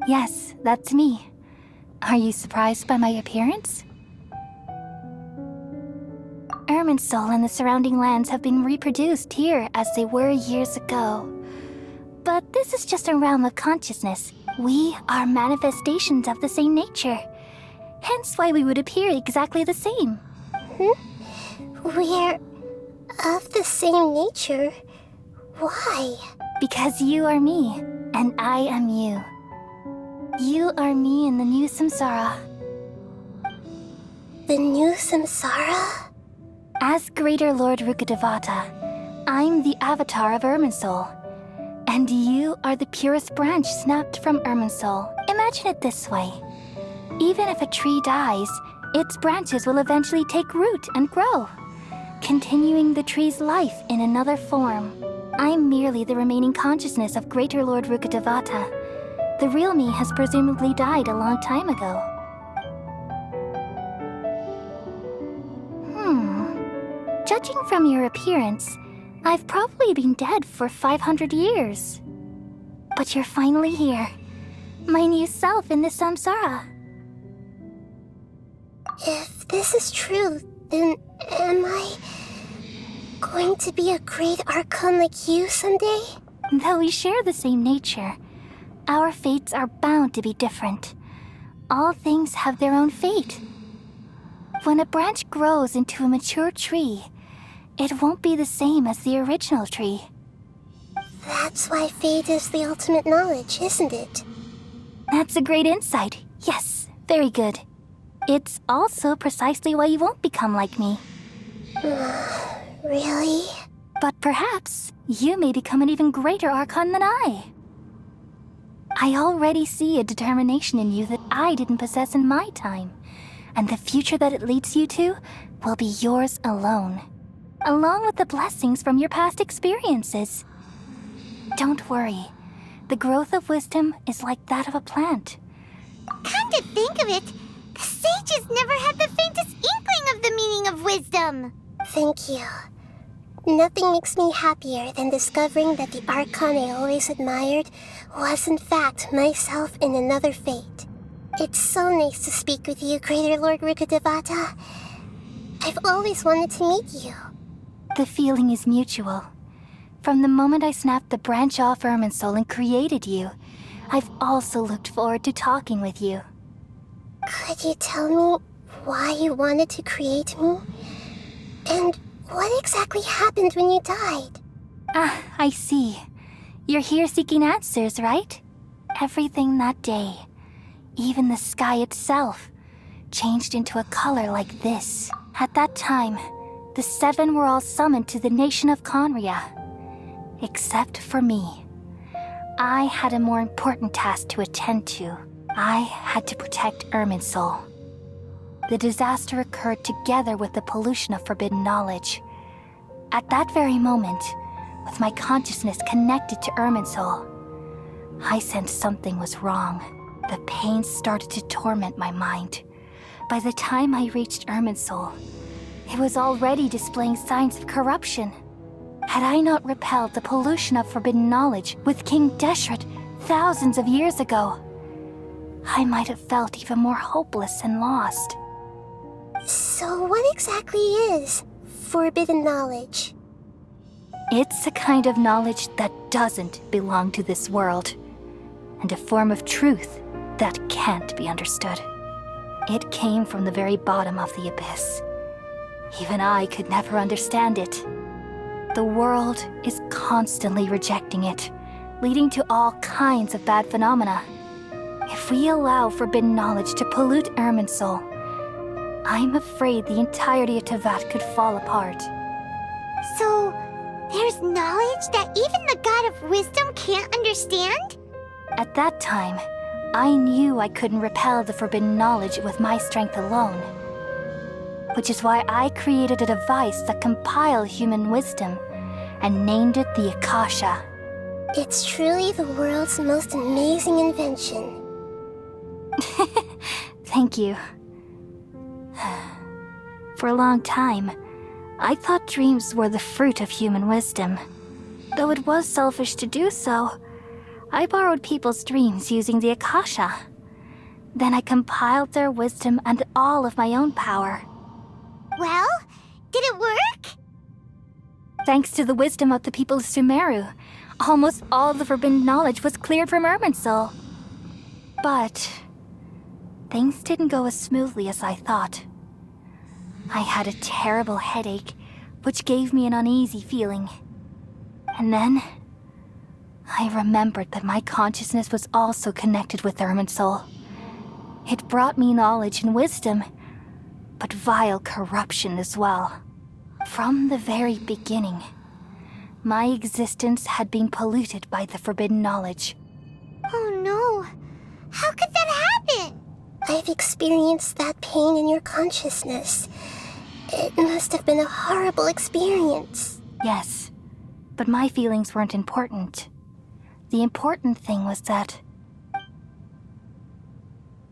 Yes, that's me. Are you surprised by my appearance? Irminsul and the surrounding lands have been reproduced here as they were years ago. But this is just a realm of consciousness. We are manifestations of the same nature. Hence why we would appear exactly the same. We're of the same nature? Why? Because you are me, and I am you. You are me in the new samsara. The new samsara? As Greater Lord Rukkhadevata, I'm the avatar of Irminsul. And you are the purest branch snapped from Irminsul. Imagine it this way. Even if a tree dies, its branches will eventually take root and grow, continuing the tree's life in another form. I'm merely the remaining consciousness of Greater Lord Rukkhadevata. The real me has presumably died a long time ago. Judging from your appearance, I've probably been dead for 500 years. But you're finally here. My new self in the samsara. If this is true, then am I going to be a great Archon like you someday? Though we share the same nature, our fates are bound to be different. All things have their own fate. When a branch grows into a mature tree, it won't be the same as the original tree. That's why fate is the ultimate knowledge, isn't it? That's a great insight. Yes, very good. It's also precisely why you won't become like me. Really? But perhaps you may become an even greater Archon than I. I already see a determination in you that I didn't possess in my time, and the future that it leads you to will be yours alone, along with the blessings from your past experiences. Don't worry. The growth of wisdom is like that of a plant. Come to think of it, the sages never had the faintest inkling of the meaning of wisdom. Thank you. Nothing makes me happier than discovering that the Archon I always admired was in fact myself in another fate. It's so nice to speak with you, Greater Lord Rukkhadevata. I've always wanted to meet you. The feeling is mutual. From the moment I snapped the branch off Irminsul and created you, I've also looked forward to talking with you. Could you tell me why you wanted to create me? And what exactly happened when you died? Ah, I see. You're here seeking answers, right? Everything that day, even the sky itself, changed into a color like this. At that time, the seven were all summoned to the nation of Conria. Except for me. I had a more important task to attend to. I had to protect Irminsul. The disaster occurred together with the pollution of forbidden knowledge. At that very moment, with my consciousness connected to Irminsul, I sensed something was wrong. The pain started to torment my mind. By the time I reached Irminsul, it was already displaying signs of corruption. Had I not repelled the pollution of forbidden knowledge with King Deshret thousands of years ago, I might have felt even more hopeless and lost. So what exactly is forbidden knowledge? It's a kind of knowledge that doesn't belong to this world, and a form of truth that can't be understood. It came from the very bottom of the abyss. Even I could never understand it. The world is constantly rejecting it, leading to all kinds of bad phenomena. If we allow forbidden knowledge to pollute Irminsul, I'm afraid the entirety of Teyvat could fall apart. So, there's knowledge that even the God of wisdom can't understand? At that time, I knew I couldn't repel the forbidden knowledge with my strength alone. Which is why I created a device that compiled human wisdom and named it the Akasha. It's truly the world's most amazing invention. Thank you. For a long time, I thought dreams were the fruit of human wisdom. Though it was selfish to do so, I borrowed people's dreams using the Akasha. Then I compiled their wisdom and all of my own power. Well, did it work? Thanks to the wisdom of the people of Sumeru, almost all the forbidden knowledge was cleared from Irminsul. But things didn't go as smoothly as I thought. I had a terrible headache, which gave me an uneasy feeling. And then I remembered that my consciousness was also connected with Irminsul. It brought me knowledge and wisdom, but vile corruption as well. From the very beginning, my existence had been polluted by the forbidden knowledge. Oh no. How could that happen? I've experienced that pain in your consciousness. It must have been a horrible experience. Yes, but my feelings weren't important. The important thing was that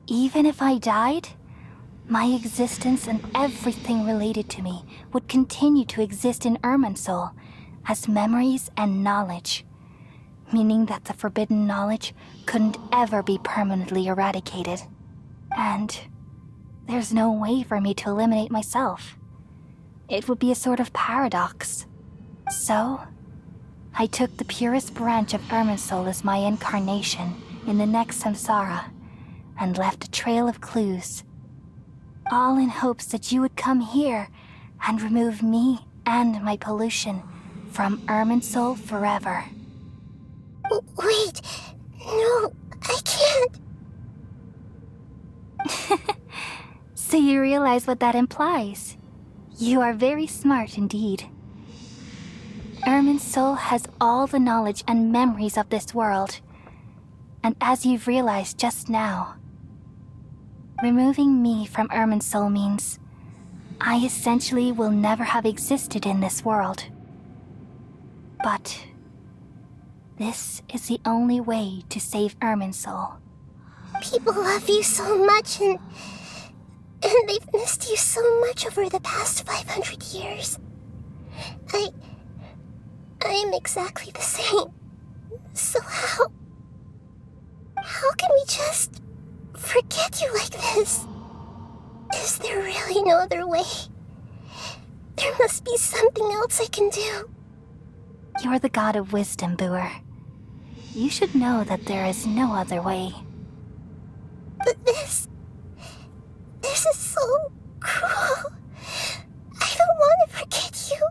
even if I died, my existence and everything related to me would continue to exist in Irminsul as memories and knowledge, meaning that the forbidden knowledge couldn't ever be permanently eradicated. And there's no way for me to eliminate myself. It would be a sort of paradox. So, I took the purest branch of Irminsul as my incarnation in the next samsara and left a trail of clues, all in hopes that you would come here and remove me and my pollution from Irminsul forever. Wait, no, I can't. So you realize what that implies. You are very smart indeed. Irminsul has all the knowledge and memories of this world. And as you've realized just now, removing me from Irminsul means I essentially will never have existed in this world. But this is the only way to save Irminsul. People love you so much and they've missed you so much over the past 500 years. I am exactly the same. So how can we just forget you like this? Is there really no other way? There must be something else I can do. You're the god of wisdom, Buer. You should know that there is no other way. But this is so cruel. I don't want to forget you.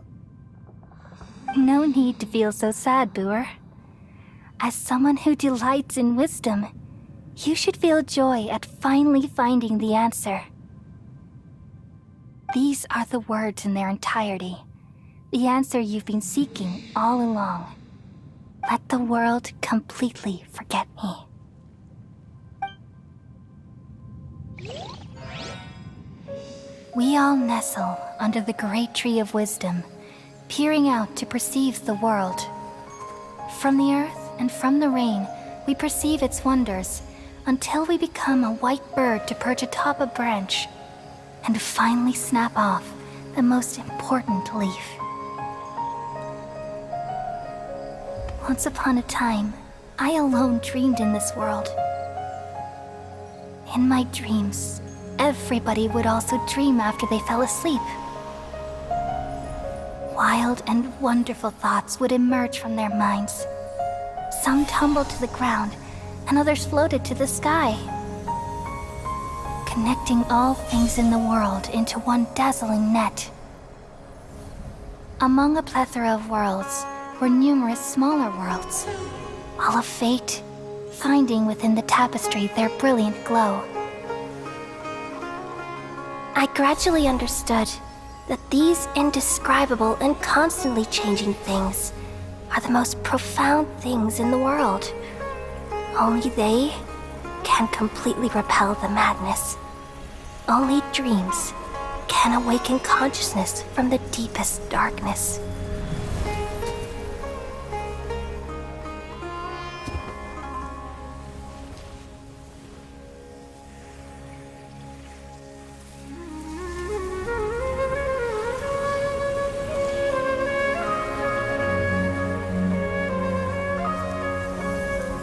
No need to feel so sad, Buer. As someone who delights in wisdom, you should feel joy at finally finding the answer. These are the words in their entirety, the answer you've been seeking all along. Let the world completely forget me. We all nestle under the great tree of wisdom, peering out to perceive the world. From the earth and from the rain, we perceive its wonders, until we become a white bird to perch atop a branch, and finally snap off the most important leaf. Once upon a time, I alone dreamed in this world. In my dreams, everybody would also dream after they fell asleep. Wild and wonderful thoughts would emerge from their minds. Some tumbled to the ground, and others floated to the sky, connecting all things in the world into one dazzling net. Among a plethora of worlds were numerous smaller worlds, all of fate, finding within the tapestry their brilliant glow. I gradually understood that these indescribable and constantly changing things are the most profound things in the world. Only they can completely repel the madness. Only dreams can awaken consciousness from the deepest darkness.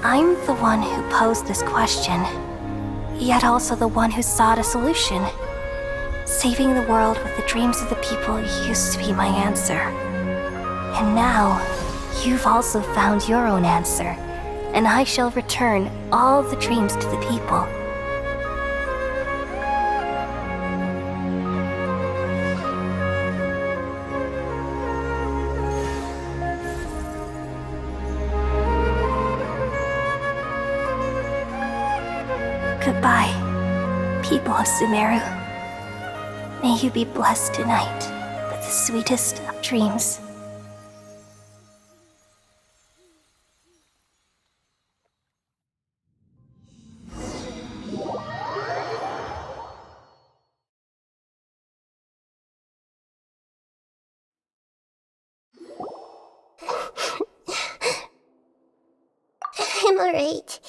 I'm the one who posed this question, yet also the one who sought a solution. Saving the world with the dreams of the people used to be my answer. And now, you've also found your own answer, and I shall return all the dreams to the people. Goodbye, people of Sumeru. May you be blessed tonight with the sweetest of dreams. I'm alright.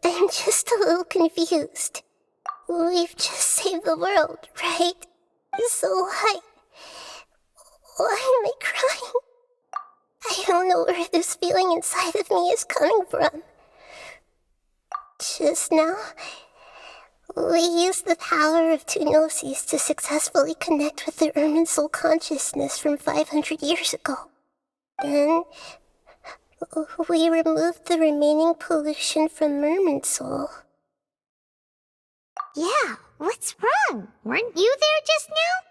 I'm just a little confused. We've just saved the world, right? So why am I crying? I don't know where this feeling inside of me is coming from. Just now, we used the power of two gnosis to successfully connect with the Ermin soul consciousness from 500 years ago. Then, we removed the remaining pollution from Merman soul. Yeah, what's wrong? Weren't you there just now?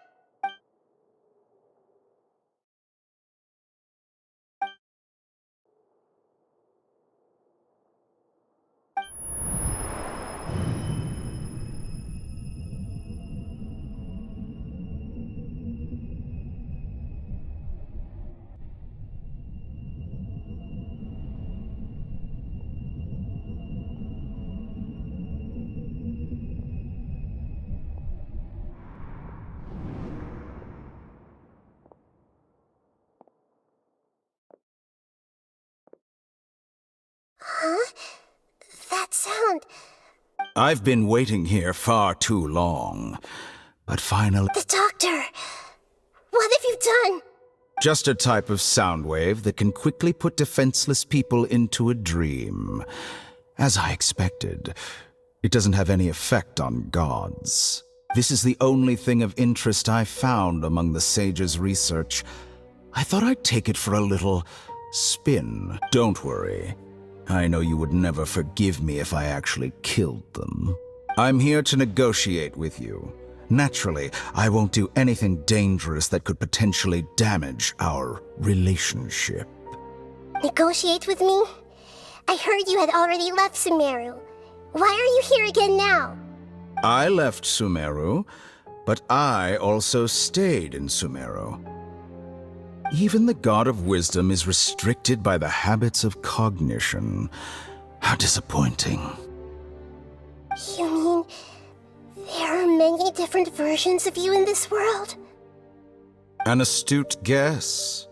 Huh? That sound. I've been waiting here far too long, but finally... The doctor! What have you done? Just a type of sound wave that can quickly put defenseless people into a dream. As I expected, it doesn't have any effect on gods. This is the only thing of interest I found among the sage's research. I thought I'd take it for a little spin. Don't worry. I know you would never forgive me if I actually killed them. I'm here to negotiate with you. Naturally, I won't do anything dangerous that could potentially damage our relationship. Negotiate with me? I heard you had already left Sumeru. Why are you here again now? I left Sumeru, but I also stayed in Sumeru. Even the God of Wisdom is restricted by the habits of cognition. How disappointing. You mean there are many different versions of you in this world? An astute guess.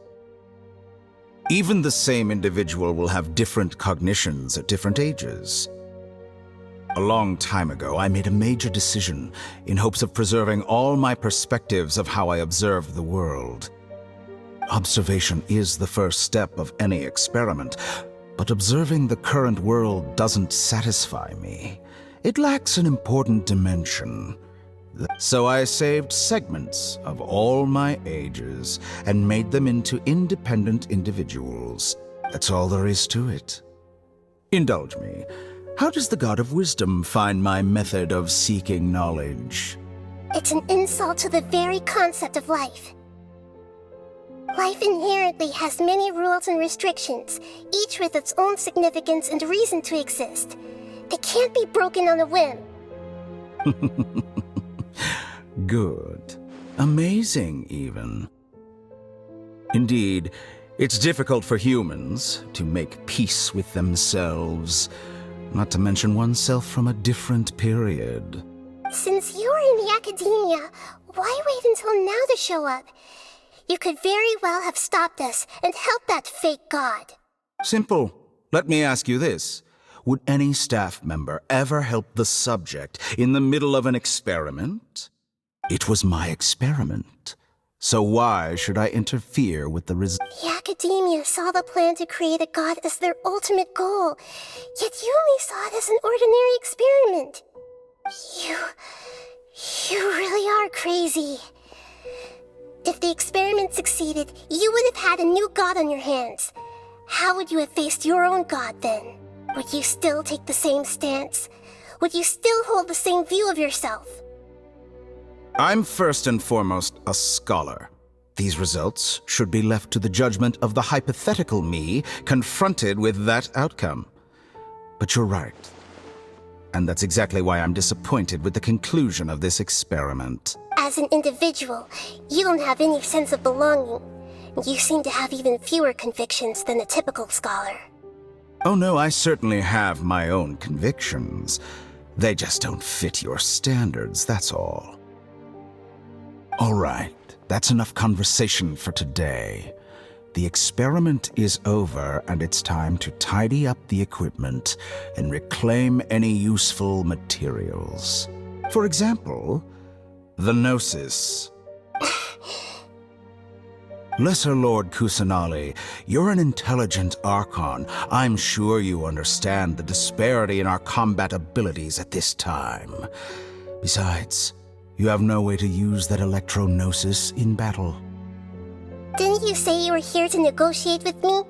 Even the same individual will have different cognitions at different ages. A long time ago, I made a major decision in hopes of preserving all my perspectives of how I observed the world. Observation is the first step of any experiment, but observing the current world doesn't satisfy me. It lacks an important dimension. So I saved segments of all my ages and made them into independent individuals. That's all there is to it. Indulge me. How does the God of Wisdom find my method of seeking knowledge? It's an insult to the very concept of life. Life inherently has many rules and restrictions, each with its own significance and reason to exist. They can't be broken on a whim. Good. Amazing, even. Indeed, it's difficult for humans to make peace with themselves, not to mention oneself from a different period. Since you're in the academia, why wait until now to show up? You could very well have stopped us and helped that fake god. Simple. Let me ask you this. Would any staff member ever help the subject in the middle of an experiment? It was my experiment. So why should I interfere with the results? The Academia saw the plan to create a god as their ultimate goal, yet you only saw it as an ordinary experiment. You really are crazy. If the experiment succeeded, you would have had a new god on your hands. How would you have faced your own god then? Would you still take the same stance? Would you still hold the same view of yourself? I'm first and foremost a scholar. These results should be left to the judgment of the hypothetical me confronted with that outcome. But you're right. And that's exactly why I'm disappointed with the conclusion of this experiment. As an individual, you don't have any sense of belonging. You seem to have even fewer convictions than a typical scholar. Oh no, I certainly have my own convictions. They just don't fit your standards, that's all. All right, that's enough conversation for today. The experiment is over, and it's time to tidy up the equipment and reclaim any useful materials. For example, the Gnosis. Lesser Lord Kusanali, you're an intelligent Archon. I'm sure you understand the disparity in our combat abilities at this time. Besides, you have no way to use that Electro-Gnosis in battle. Didn't you say you were here to negotiate with me?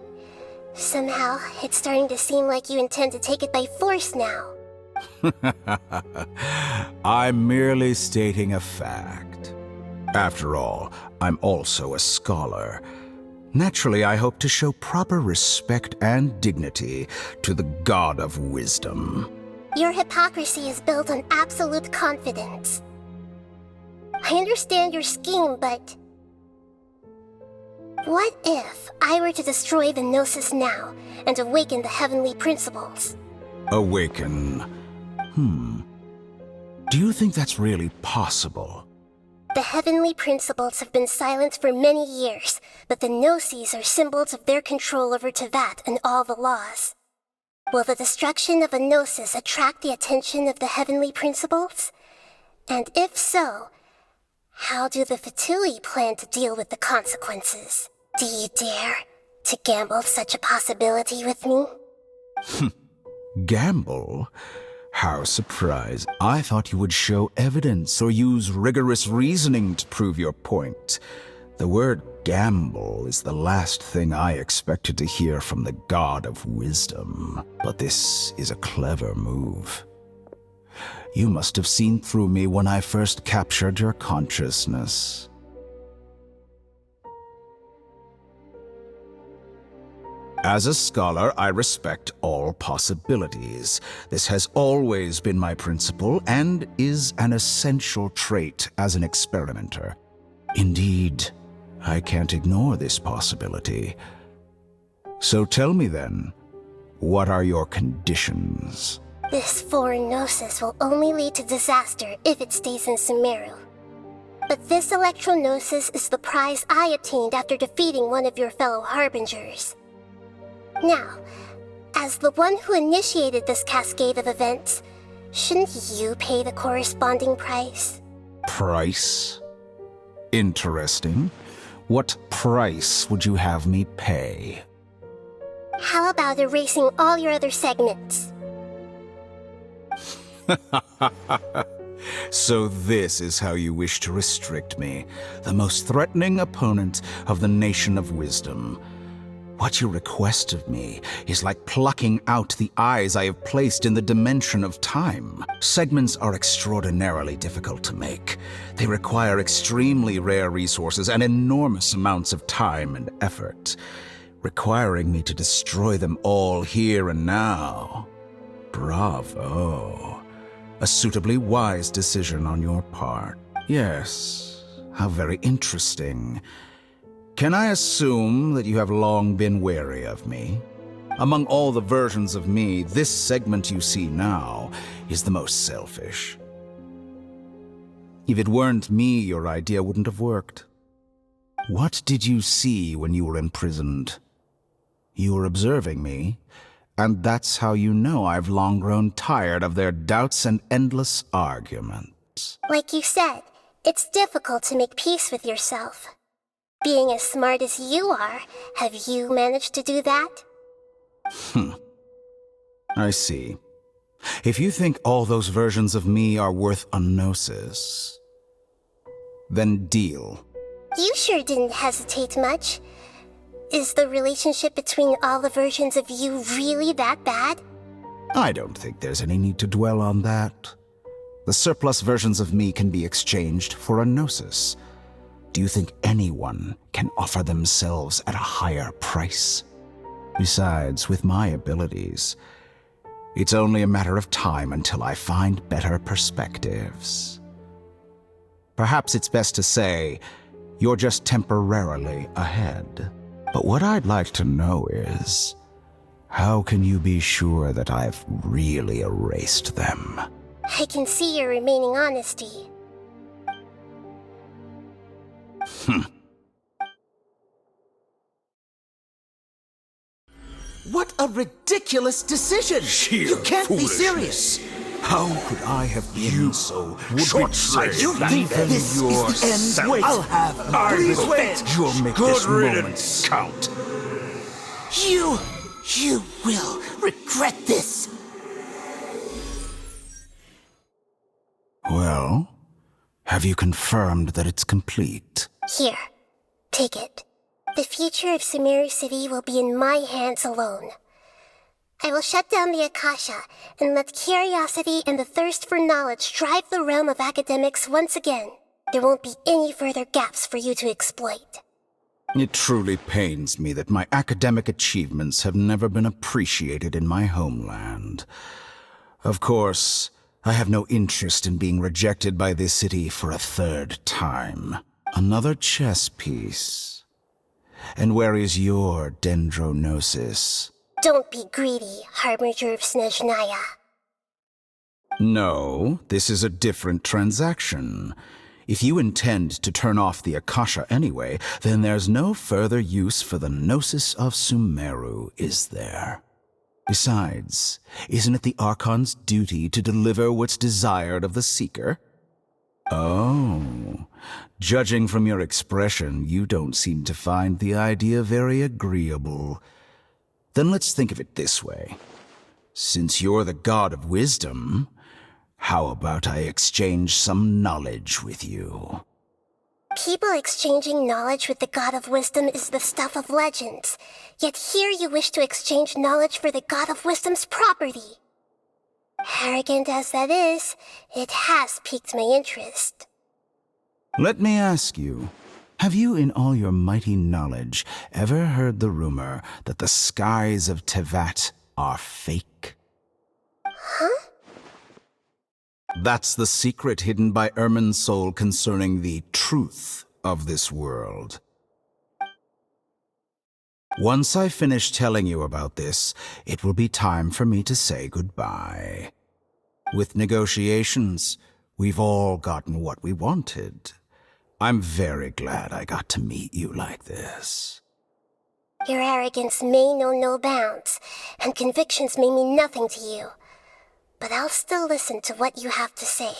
Somehow, it's starting to seem like you intend to take it by force now. I'm merely stating a fact. After all, I'm also a scholar. Naturally, I hope to show proper respect and dignity to the God of Wisdom. Your hypocrisy is built on absolute confidence. I understand your scheme, but... what if I were to destroy the Gnosis now and awaken the heavenly principles? Awaken? Do you think that's really possible? The heavenly principles have been silent for many years, but the Gnosis are symbols of their control over Teyvat and all the laws. Will the destruction of a Gnosis attract the attention of the heavenly principles? And if so, how do the Fatui plan to deal with the consequences? Do you dare to gamble such a possibility with me? Gamble? How surprised. I thought you would show evidence or use rigorous reasoning to prove your point. The word gamble is the last thing I expected to hear from the God of Wisdom. But this is a clever move. You must have seen through me when I first captured your consciousness. As a scholar, I respect all possibilities. This has always been my principle and is an essential trait as an experimenter. Indeed, I can't ignore this possibility. So tell me then, what are your conditions? This foreign Gnosis will only lead to disaster if it stays in Sumeru. But this Electro-Gnosis is the prize I obtained after defeating one of your fellow Harbingers. Now, as the one who initiated this cascade of events, shouldn't you pay the corresponding price? Price? Interesting. What price would you have me pay? How about erasing all your other segments? So this is how you wish to restrict me, the most threatening opponent of the Nation of Wisdom. What you request of me is like plucking out the eyes I have placed in the dimension of time. Segments are extraordinarily difficult to make. They require extremely rare resources and enormous amounts of time and effort, requiring me to destroy them all here and now. Bravo. A suitably wise decision on your part. Yes, how very interesting. Can I assume that you have long been wary of me? Among all the versions of me, this segment you see now is the most selfish. If it weren't me, your idea wouldn't have worked. What did you see when you were imprisoned? You were observing me, and that's how you know I've long grown tired of their doubts and endless arguments. Like you said, it's difficult to make peace with yourself. Being as smart as you are, have you managed to do that? I see. If you think all those versions of me are worth a gnosis, then deal. You sure didn't hesitate much. Is the relationship between all the versions of you really that bad? I don't think there's any need to dwell on that. The surplus versions of me can be exchanged for a gnosis. Do you think anyone can offer themselves at a higher price? Besides, with my abilities, it's only a matter of time until I find better perspectives. Perhaps it's best to say, you're just temporarily ahead. But what I'd like to know is, how can you be sure that I've really erased them? I can see your remaining honesty. What a ridiculous decision! You can't be serious! How could I have been so short-sighted? You think this is the end? Wait. I'll have Please proof. wait. You'll make Good this moment riddance. count. You will regret this. Well, have you confirmed that it's complete? Here, take it. The future of Sumeru City will be in my hands alone. I will shut down the Akasha and let curiosity and the thirst for knowledge drive the realm of academics once again. There won't be any further gaps for you to exploit. It truly pains me that my academic achievements have never been appreciated in my homeland. Of course, I have no interest in being rejected by this city for a third time. Another chess piece. And where is your dendronosis? Don't be greedy, Harbinger of Snezhnaya. No, this is a different transaction. If you intend to turn off the Akasha anyway, then there's no further use for the Gnosis of Sumeru, is there? Besides, isn't it the Archon's duty to deliver what's desired of the Seeker? Oh, judging from your expression, you don't seem to find the idea very agreeable. Then let's think of it this way. Since you're the god of wisdom, how about I exchange some knowledge with you? People exchanging knowledge with the God of Wisdom is the stuff of legends. Yet here you wish to exchange knowledge for the God of Wisdom's property. Arrogant as that is, it has piqued my interest. Let me ask you, have you in all your mighty knowledge ever heard the rumor that the skies of Tevat are fake? Huh? That's the secret hidden by Ermin's soul concerning the truth of this world. Once I finish telling you about this, it will be time for me to say goodbye. With negotiations, we've all gotten what we wanted. I'm very glad I got to meet you like this. Your arrogance may know no bounds, and convictions may mean nothing to you. But I'll still listen to what you have to say.